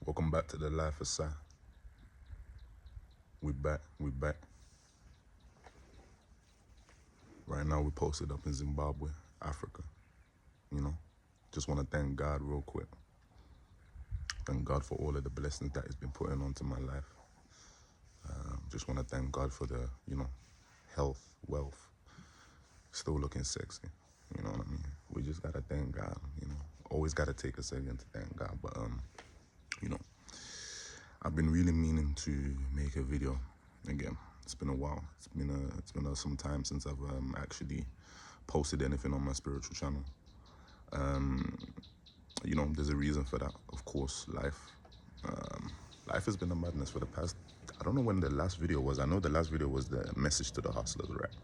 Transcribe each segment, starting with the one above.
Welcome back to the Life of Sai. We back. Right now we posted up in Zimbabwe, Africa. Just want to thank God real quick. Thank God for all of the blessings that He's been putting onto my life. Just want to thank God for the, health, wealth, still looking sexy. You know what I mean? We just gotta thank God. Always gotta take a second to thank God. But you know, I've been really meaning to make a video again. It's been a while. It's been some time since I've actually posted anything on my spiritual channel. There's a reason for that. Of course, life. Life has been a madness for the past. I don't know when the last video was. I know the last video was the message to the hustlers, right?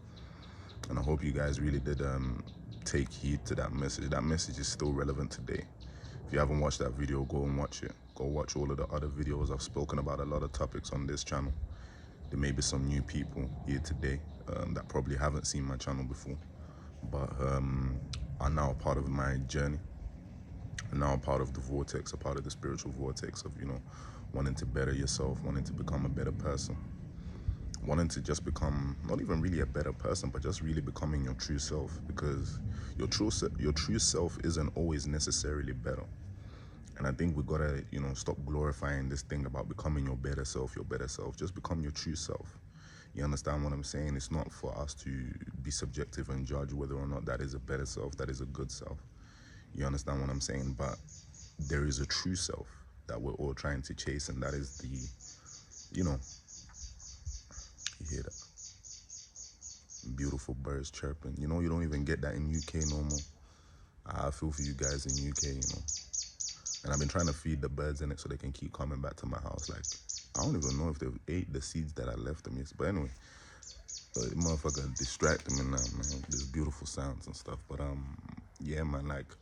And I hope you guys really did take heed to that message. That message is still relevant today. If you haven't watched that video, go and watch it. Go watch all of the other videos. I've spoken about a lot of topics on this channel. There may be some new people here today that probably haven't seen my channel before, but are now a part of my journey, and now a part of the vortex, a part of the spiritual vortex of, wanting to better yourself, wanting to become a better person, wanting to just become not even really a better person, but just really becoming your true self, because your true self isn't always necessarily better. And I think we gotta, stop glorifying this thing about becoming your better self. Just become your true self. You understand what I'm saying? It's not for us to be subjective and judge whether or not that is a better self, that is a good self. You understand what I'm saying? But there is a true self that we're all trying to chase, and that is the, you hear that? Beautiful birds chirping. You don't even get that in UK no more. I feel for you guys in UK, And I've been trying to feed the birds in it so they can keep coming back to my house. Like, I don't even know if they've ate the seeds that I left them. But anyway, the motherfucker distract them and man. There's beautiful sounds and stuff. But yeah, man. Like,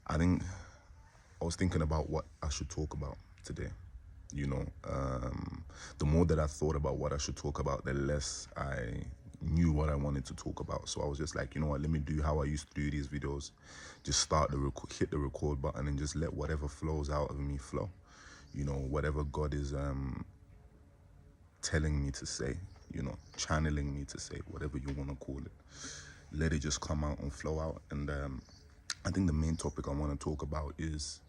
I was thinking about what I should talk about today. The more that I thought about what I should talk about, the less I knew what I wanted to talk about. So I was just like, you know what, let me do how I used to do these videos. Just hit the record button and just let whatever flows out of me flow. Whatever God is telling me to say, channeling me to say, whatever you want to call it. Let it just come out and flow out. And I think the main topic I want to talk about is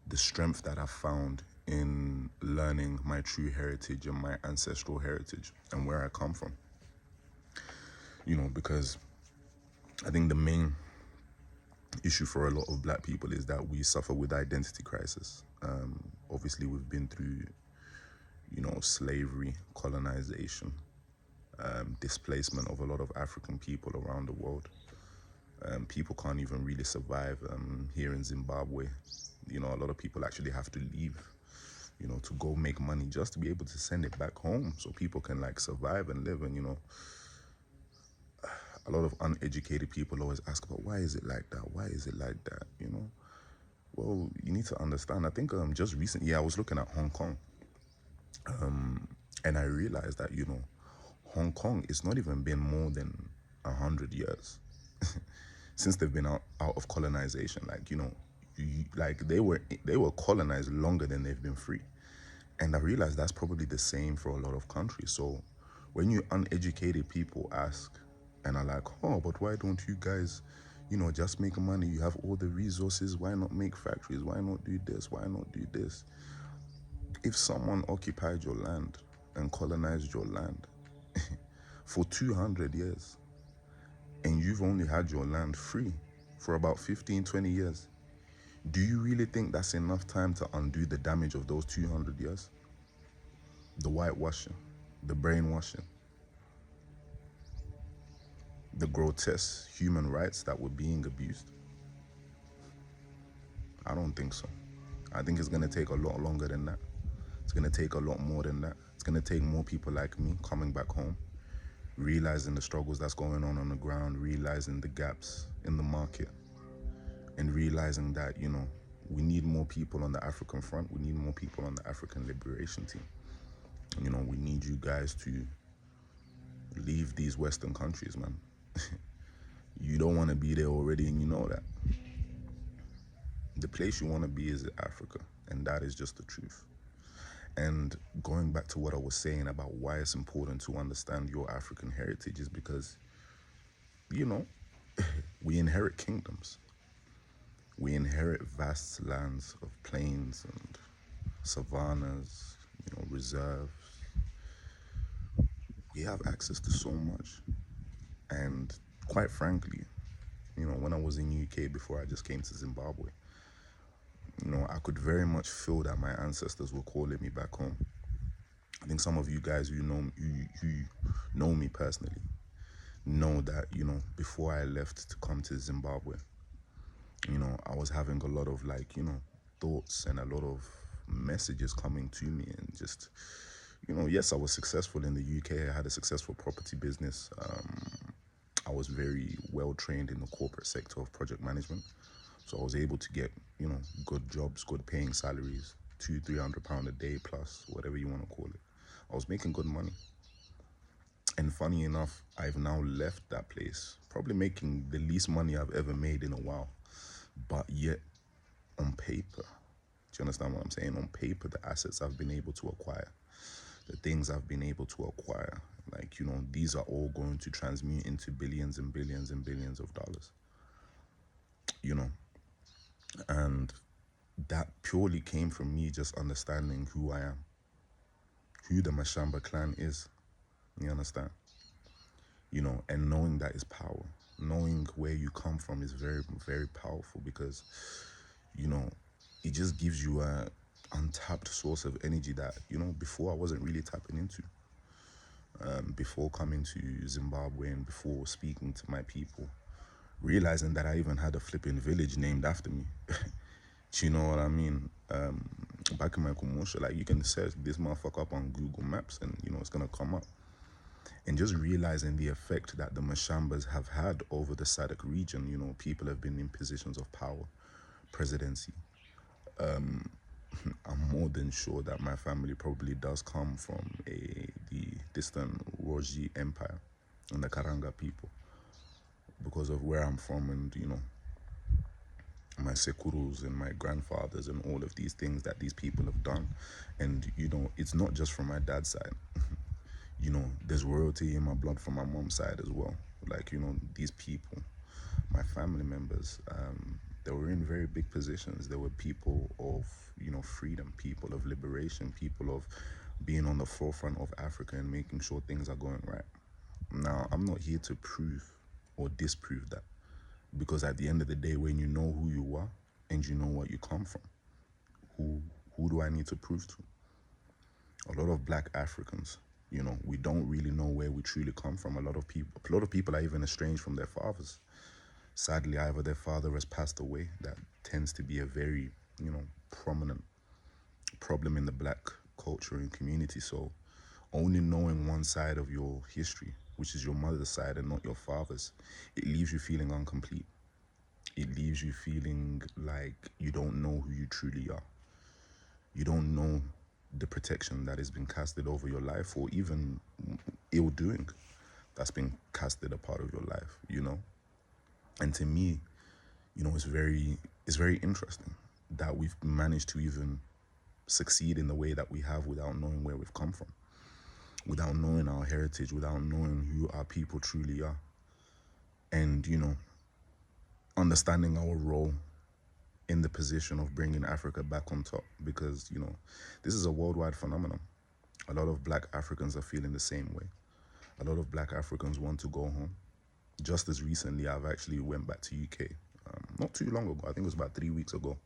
the strength that I found in learning my true heritage and my ancestral heritage and where I come from. Because I think the main issue for a lot of black people is that we suffer with identity crisis. Obviously, we've been through, slavery, colonization, displacement of a lot of African people around the world. People can't even really survive here in Zimbabwe. A lot of people actually have to leave, to go make money just to be able to send it back home so people can like survive and live. And, a lot of uneducated people always ask about why is it like that? Why is it like that? Well, you need to understand. I think just recently I was looking at Hong Kong, and I realized that, Hong Kong is not even been more than 100 years since they've been out of colonization. Like, like they were colonized longer than they've been free. And I realized that's probably the same for a lot of countries. So when you uneducated people ask and are like, oh, but why don't you guys, just make money? You have all the resources. Why not make factories? Why not do this? Why not do this? If someone occupied your land and colonized your land for 200 years, and you've only had your land free for about 15, 20 years, do you really think that's enough time to undo the damage of those 200 years? The whitewashing, the brainwashing, the grotesque human rights that were being abused? I don't think so. I think it's gonna take a lot longer than that. It's gonna take a lot more than that. It's gonna take more people like me coming back home, realizing the struggles that's going on the ground, realizing the gaps in the market, and realizing that, we need more people on the African front. We need more people on the African liberation team. We need you guys to leave these Western countries, man. You don't want to be there already, and you know that. The place you want to be is Africa, and that is just the truth. And going back to what I was saying about why it's important to understand your African heritage is because, you know, we inherit kingdoms. We inherit vast lands of plains and savannas, reserves. We have access to so much. And quite frankly, when I was in UK before I just came to Zimbabwe, I could very much feel that my ancestors were calling me back home. I think some of you guys who know me personally know that, before I left to come to Zimbabwe, I was having a lot of thoughts and a lot of messages coming to me, and just, yes, I was successful in the UK. I had a successful property business. I was very well trained in the corporate sector of project management. So I was able to get, good jobs, good paying salaries, £200-300 a day plus, whatever you want to call it. I was making good money. And funny enough, I've now left that place, probably making the least money I've ever made in a while. But yet, on paper, do you understand what I'm saying? On paper, the assets I've been able to acquire, the things I've been able to acquire, these are all going to transmute into billions and billions and billions of dollars. And that purely came from me just understanding who I am, who the Mashamba clan is. You understand? And knowing that is power. Knowing where you come from is very, very powerful, because, it just gives you a untapped source of energy that, before I wasn't really tapping into. Before coming to Zimbabwe and before speaking to my people, realizing that I even had a flipping village named after me. Do you know what I mean? Back in my commercial, you can search this motherfucker up on Google Maps and, it's going to come up. And just realizing the effect that the Mashambas have had over the SADC region, people have been in positions of power, presidency. I'm more than sure that my family probably does come from the distant Roji Empire and the Karanga people, because of where I'm from, and my sekurus and my grandfathers and all of these things that these people have done. And it's not just from my dad's side. There's royalty in my blood from my mom's side as well. These people, my family members, they were in very big positions. They were people of, freedom, people of liberation, people of being on the forefront of Africa and making sure things are going right. Now, I'm not here to prove or disprove that, because at the end of the day, when you know who you are and you know what you come from, who do I need to prove to? A lot of black Africans, we don't really know where we truly come from. A lot of people are even estranged from their fathers. Sadly, either their father has passed away. That tends to be a very, prominent problem in the black culture and community. So only knowing one side of your history, which is your mother's side and not your father's, it leaves you feeling incomplete. It leaves you feeling like you don't know who you truly are. You don't know the protection that has been casted over your life, or even ill doing that's been casted a part of your life, And to me, it's very interesting that we've managed to even succeed in the way that we have without knowing where we've come from, without knowing our heritage, without knowing who our people truly are. And, understanding our role in the position of bringing Africa back on top, because, this is a worldwide phenomenon. A lot of black Africans are feeling the same way. A lot of black Africans want to go home. Just as recently, I've actually went back to UK, not too long ago. I think it was about 3 weeks ago,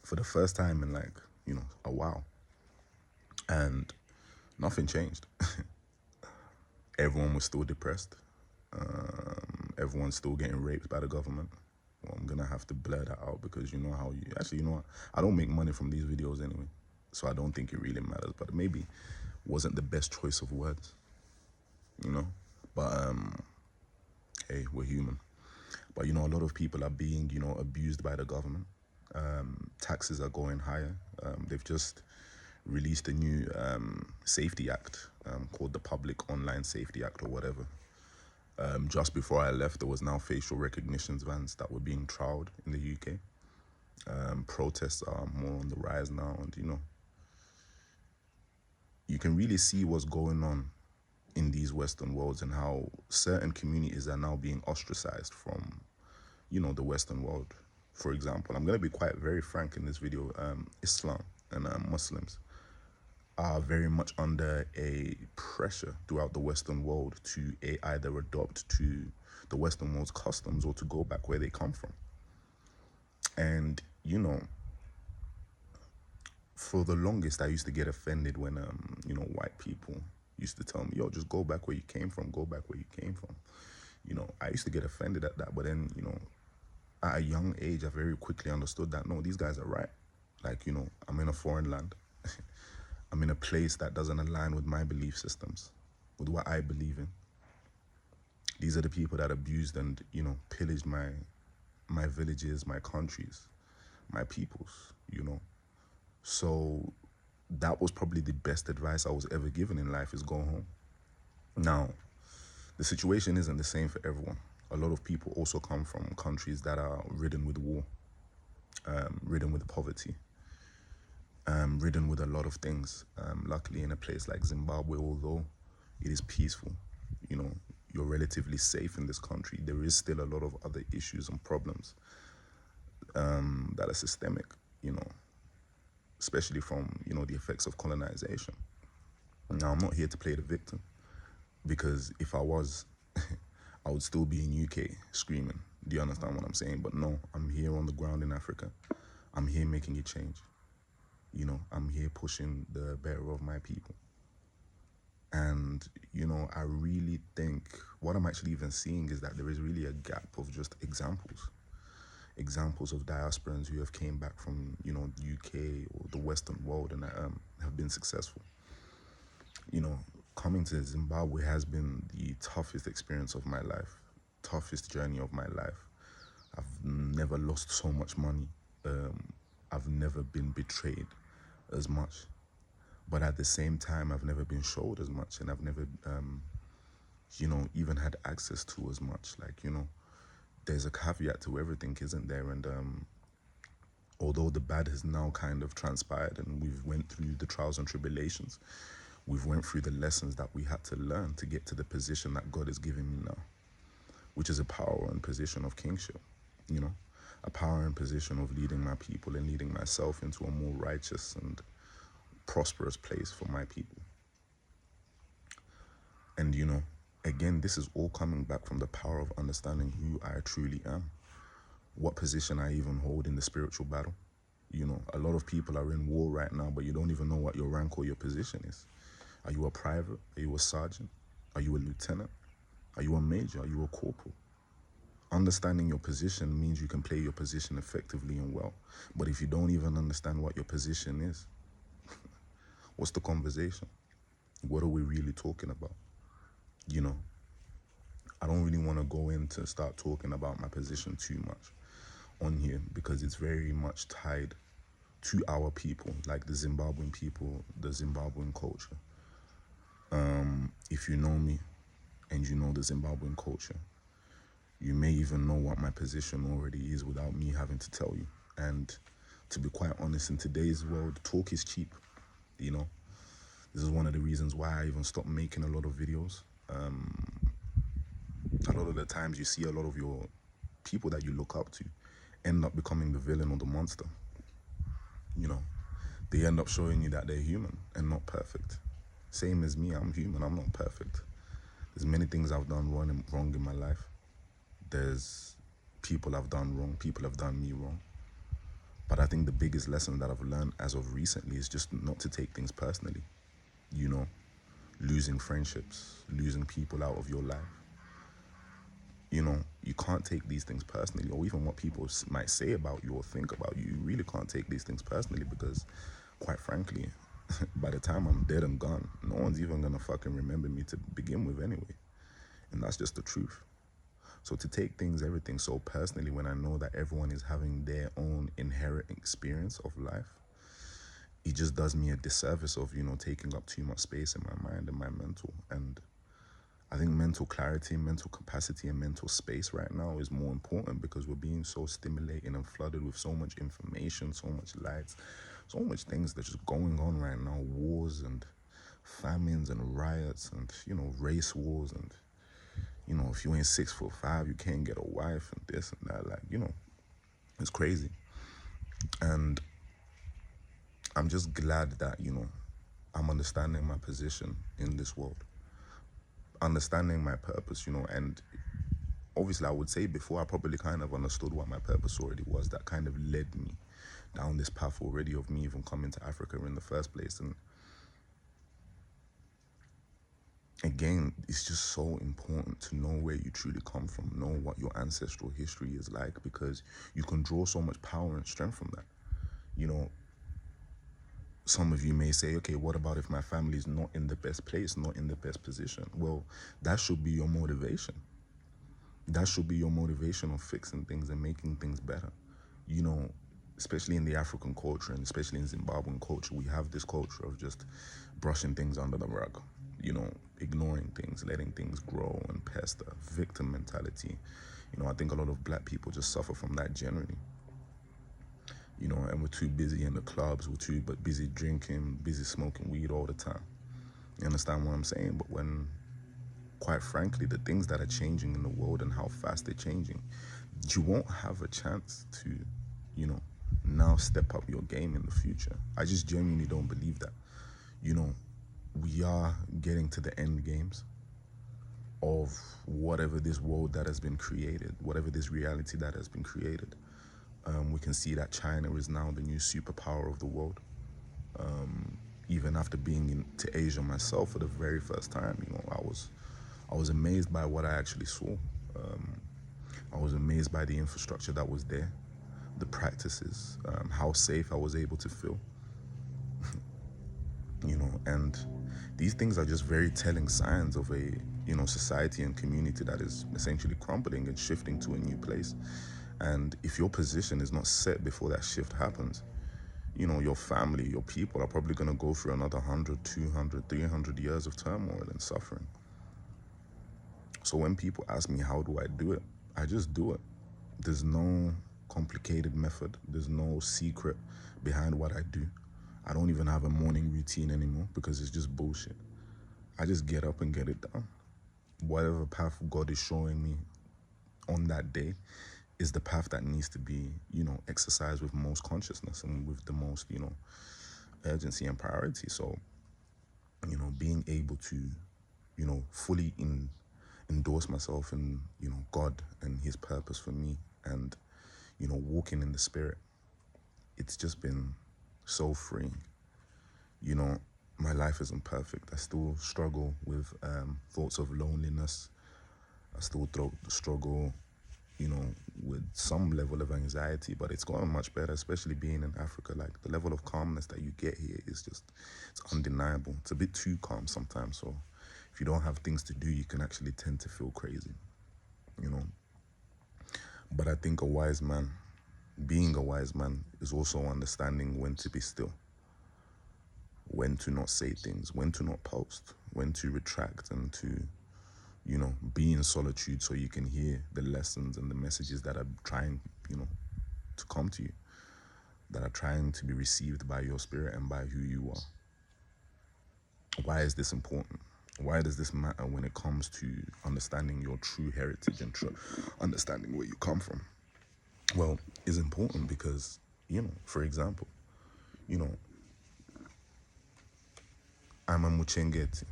for the first time in a while. And nothing changed. Everyone was still depressed. Everyone's still getting raped by the government. Well, I'm gonna have to blur that out, because what? I don't make money from these videos anyway, so I don't think it really matters. But maybe wasn't the best choice of words, But hey, we're human. But a lot of people are being abused by the government. Taxes are going higher. They've just released a new safety act called the Public Online Safety Act or whatever. Just before I left, there was now facial recognition vans that were being trialed in the UK. Protests are more on the rise now, and you can really see what's going on in these Western worlds and how certain communities are now being ostracized from, the Western world. For example, I'm going to be quite very frank in this video. Islam and Muslims are very much under a pressure throughout the Western world to either adopt to the Western world's customs or to go back where they come from. And, for the longest, I used to get offended when, white people used to tell me, yo, just go back where you came from, go back where you came from. I used to get offended at that. But then, at a young age, I very quickly understood that, no, these guys are right. Like, I'm in a foreign land. I'm in a place that doesn't align with my belief systems, with what I believe in. These are the people that abused and, pillaged my villages, my countries, my peoples, So that was probably the best advice I was ever given in life, is go home. Now, the situation isn't the same for everyone. A lot of people also come from countries that are ridden with war, ridden with poverty, ridden with a lot of things. Luckily, in a place like Zimbabwe, although it is peaceful, you're relatively safe in this country, there is still a lot of other issues and problems that are systemic, especially from, the effects of colonization. Now, I'm not here to play the victim, because if I was, I would still be in UK screaming. Do you understand what I'm saying? But no, I'm here on the ground in Africa. I'm here making a change. I'm here pushing the better of my people. And, I really think what I'm actually even seeing is that there is really a gap of just examples of diasporans who have came back from, the UK or the Western world and have been successful. Coming to Zimbabwe has been the toughest experience of my life, toughest journey of my life. I've never lost so much money. I've never been betrayed as much. But at the same time, I've never been showed as much, and I've never, even had access to as much. Like, there's a caveat to everything, isn't there? And although the bad has now kind of transpired and we've went through the trials and tribulations, we've went through the lessons that we had to learn to get to the position that God has given me now, which is a power and position of kingship, a power and position of leading my people and leading myself into a more righteous and prosperous place for my people. And, again, this is all coming back from the power of understanding who I truly am, what position I even hold in the spiritual battle. A lot of people are in war right now, but you don't even know what your rank or your position is. Are you a private? Are you a sergeant? Are you a lieutenant? Are you a major? Are you a corporal? Understanding your position means you can play your position effectively and well. But if you don't even understand what your position is, what's the conversation? What are we really talking about? I don't really want to go in to start talking about my position too much on here, because it's very much tied to our people, like the Zimbabwean people, the Zimbabwean culture. If you know me and you know the Zimbabwean culture, you may even know what my position already is without me having to tell you. And to be quite honest, in today's world, talk is cheap. This is one of the reasons why I even stopped making a lot of videos. A lot of the times you see a lot of your people that you look up to end up becoming the villain or the monster. They end up showing you that they're human and not perfect. Same as me, I'm human, I'm not perfect. There's many things I've done wrong in my life. There's people I've done wrong, people have done me wrong. But I think the biggest lesson that I've learned as of recently is just not to take things personally. Losing friendships, losing people out of your life. You can't take these things personally, or even what people might say about you or think about you. You really can't take these things personally, because quite frankly, by the time I'm dead and gone, no one's even gonna fucking remember me to begin with anyway. And that's just the truth. So to take everything so personally, when I know that everyone is having their own inherent experience of life, it just does me a disservice of, taking up too much space in my mind and my mental. And I think mental clarity, mental capacity, and mental space right now is more important because we're being so stimulated and flooded with so much information, so much lights, so much things that's just going on right now. Wars and famines and riots and, race wars and, if you ain't 6'5", you can't get a wife and this and that. Like, it's crazy. And I'm just glad that, I'm understanding my position in this world, understanding my purpose, and obviously I would say before I probably kind of understood what my purpose already was. That kind of led me down this path already of me even coming to Africa in the first place. And again, it's just so important to know where you truly come from, know what your ancestral history is like, because you can draw so much power and strength from that. Some of you may say, okay, what about if my family is not in the best place, not in the best position? Well, that should be your motivation. That should be your motivation of fixing things and making things better. Especially in the African culture and especially in Zimbabwean culture, we have this culture of just brushing things under the rug, ignoring things, letting things grow and pester, victim mentality. I think a lot of black people just suffer from that generally. And we're too busy in the clubs, we're too busy drinking, busy smoking weed all the time. You understand what I'm saying? But when, quite frankly, the things that are changing in the world and how fast they're changing, you won't have a chance to, now step up your game in the future. I just genuinely don't believe that. We are getting to the end games of whatever this world that has been created, whatever this reality that has been created. We can see that China is now the new superpower of the world. Even after being into Asia myself for the very first time, I was amazed by what I actually saw. I was amazed by the infrastructure that was there, the practices, how safe I was able to feel. And these things are just very telling signs of a, society and community that is essentially crumbling and shifting to a new place. And if your position is not set before that shift happens, your family, your people are probably going to go through another 100, 200, 300 years of turmoil and suffering. So when people ask me, how do I do it? I just do it. There's no complicated method. There's no secret behind what I do. I don't even have a morning routine anymore because it's just bullshit. I just get up and get it done. Whatever path God is showing me on that day is the path that needs to be, exercised with most consciousness and with the most, urgency and priority. So, being able to, fully endorse myself in, God and his purpose for me and, walking in the spirit, it's just been so freeing. My life isn't perfect. I still struggle with thoughts of loneliness. I still struggle, with some level of anxiety, but it's gotten much better, especially being in Africa. Like, the level of calmness that you get here is just, it's undeniable. It's a bit too calm sometimes. So if you don't have things to do, you can actually tend to feel crazy, But I think being a wise man is also understanding when to be still, when to not say things, when to not post, when to retract and to, be in solitude so you can hear the lessons and the messages that are trying, to come to you, that are trying to be received by your spirit and by who you are. Why is this important? Why does this matter when it comes to understanding your true heritage and understanding where you come from? Well, it's important because, for example, I'm a Muchengeti.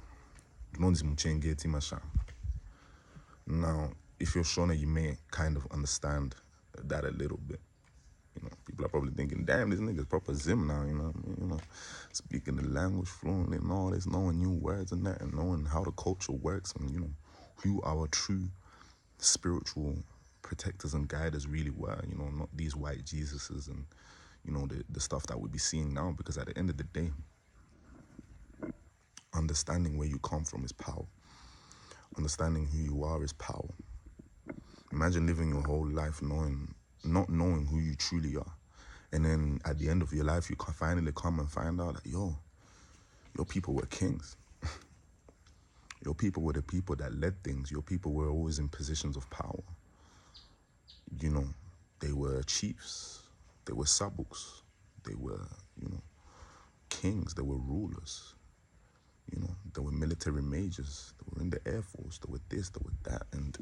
Known as Muchengeti Masham. Now, if you're Shona, you may kind of understand that a little bit. People are probably thinking, damn, this nigga's proper Zim now, speaking the language fluently and all this, knowing new words and that, and knowing how the culture works and, who our true spiritual protectors and guiders really were, not these white Jesuses and, the stuff that we'll be seeing now, because at the end of the day, understanding where you come from is power. Understanding who you are is power. Imagine living your whole life not knowing who you truly are. And then at the end of your life, you can finally come and find out that, your people were kings. Your people were the people that led things. Your people were always in positions of power. You know, they were chiefs, they were sabuks, they were, you know, kings, they were rulers. You know, they were military majors, they were in the Air Force, they were this, they were that. And,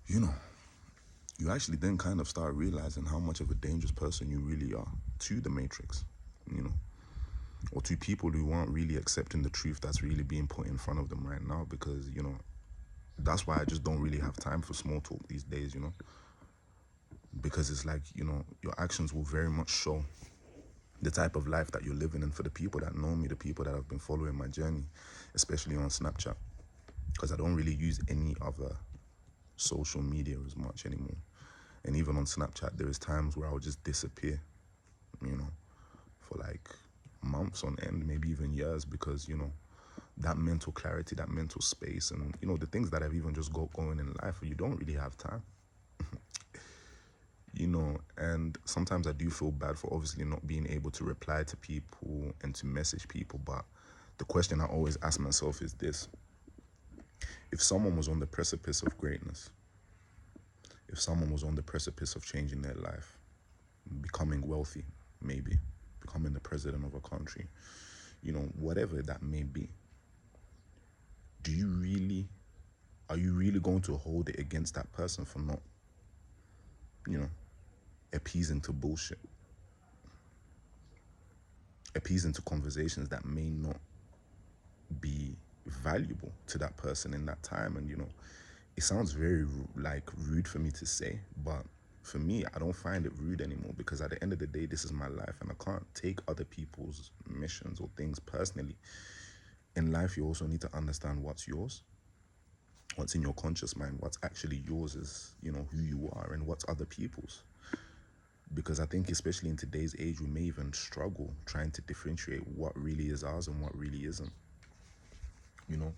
you know, you actually then kind of start realizing how much of a dangerous person you really are to the Matrix, you know, or to people who aren't really accepting the truth that's really being put in front of them right now. Because, you know, that's why I just don't really have time for small talk these days, you know, because it's like, you know, your actions will very much show the type of life that you're living. And for the people that know me, the people that have been following my journey, especially on Snapchat, because I don't really use any other social media as much anymore. And even on Snapchat, there is times where I'll just disappear, you know, for like months on end, maybe even years, because, you know, that mental clarity, that mental space, and, you know, the things that I've even just got going in life, you don't really have time. You know, and sometimes I do feel bad for obviously not being able to reply to people and to message people. But the question I always ask myself is this: if someone was on the precipice of greatness, if someone was on the precipice of changing their life, becoming wealthy, maybe becoming the president of a country, you know, whatever that may be, are you really going to hold it against that person for not, you know, appeasing to bullshit, appeasing to conversations that may not be valuable to that person in that time? And, you know, it sounds very like rude for me to say, but for me, I don't find it rude anymore, because at the end of the day, this is my life and I can't take other people's missions or things personally. In life, you also need to understand what's yours, what's in your conscious mind, what's actually yours is, you know, who you are, and what's other people's. Because I think especially in today's age, we may even struggle trying to differentiate what really is ours and what really isn't, you know.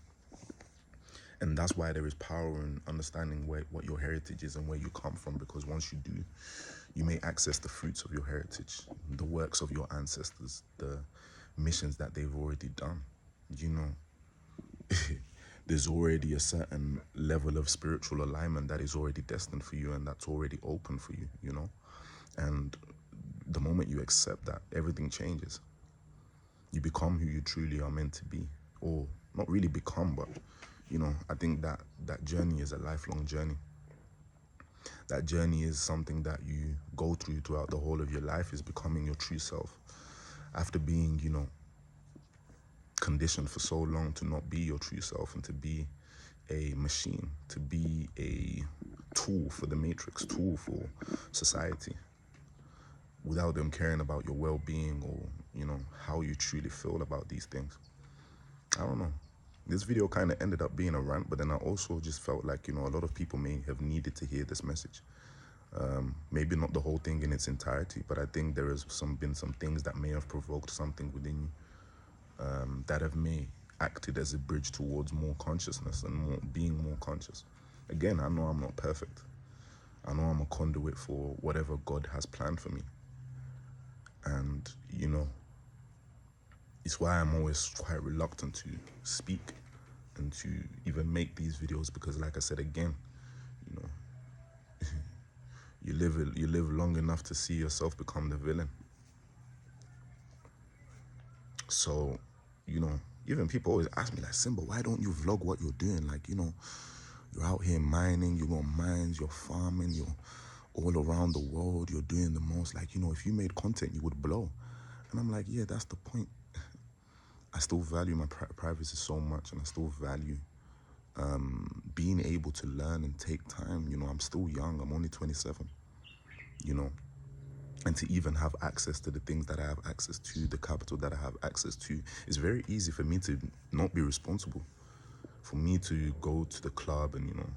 And that's why there is power in understanding what your heritage is and where you come from, because once you do, you may access the fruits of your heritage, the works of your ancestors, the missions that they've already done. You know, there's already a certain level of spiritual alignment that is already destined for you and that's already open for you, you know. And the moment you accept that, everything changes. You become who you truly are meant to be, or not really become, but, you know, I think that that journey is a lifelong journey. That journey is something that you go through throughout the whole of your life, is becoming your true self after being, you know, conditioned for so long to not be your true self and to be a machine, to be a tool for the matrix, tool for society, without them caring about your well-being or, you know, how you truly feel about these things. I don't know. This video kind of ended up being a rant, but then I also just felt like, you know, a lot of people may have needed to hear this message. Maybe not the whole thing in its entirety, but I think there has been some things that may have provoked something within you, that have may acted as a bridge towards more consciousness and being more conscious. Again, I know I'm not perfect. I know I'm a conduit for whatever God has planned for me. And, you know, it's why I'm always quite reluctant to speak and to even make these videos, because like I said again, you know, you live long enough to see yourself become the villain. So, you know, even people always ask me like, Simba, why don't you vlog what you're doing? Like, you know, you're out here mining, you got mines, you're farming, you're all around the world, you're doing the most. Like, you know, if you made content, you would blow. And I'm like, yeah, that's the point. I still value my privacy so much, and I still value being able to learn and take time. You know, I'm still young, I'm only 27, you know, and to even have access to the things that I have access to, the capital that I have access to, it's very easy for me to not be responsible, for me to go to the club and, you know,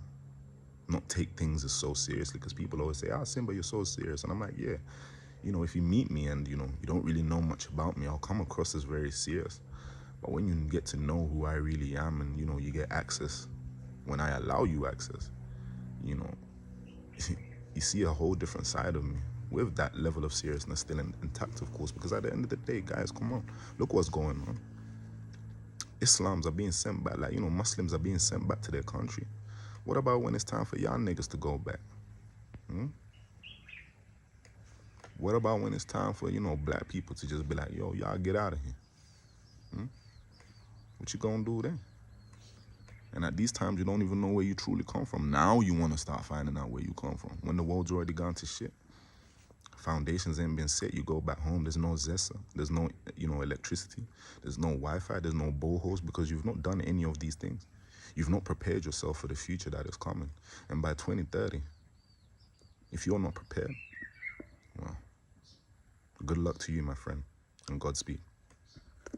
not take things as so seriously, because people always say, Simba, you're so serious. And I'm like, yeah, you know, if you meet me and, you know, you don't really know much about me, I'll come across as very serious. But when you get to know who I really am and, you know, you get access, when I allow you access, you know, you see a whole different side of me, with that level of seriousness still intact, of course, because at the end of the day, guys, come on, look what's going on. Islams are being sent back, like, Muslims are being sent back to their country. What about when it's time for y'all niggas to go back? What about when it's time for, black people to just be like, yo, y'all get out of here? What you gonna do then? And at these times, you don't even know where you truly come from. Now you want to start finding out where you come from. When the world's already gone to shit. Foundations ain't been set. You go back home, there's no zessa. There's no, electricity. There's no Wi-Fi. There's no boreholes because you've not done any of these things. You've not prepared yourself for the future that is coming. And by 2030, if you're not prepared, well, good luck to you, my friend, and Godspeed.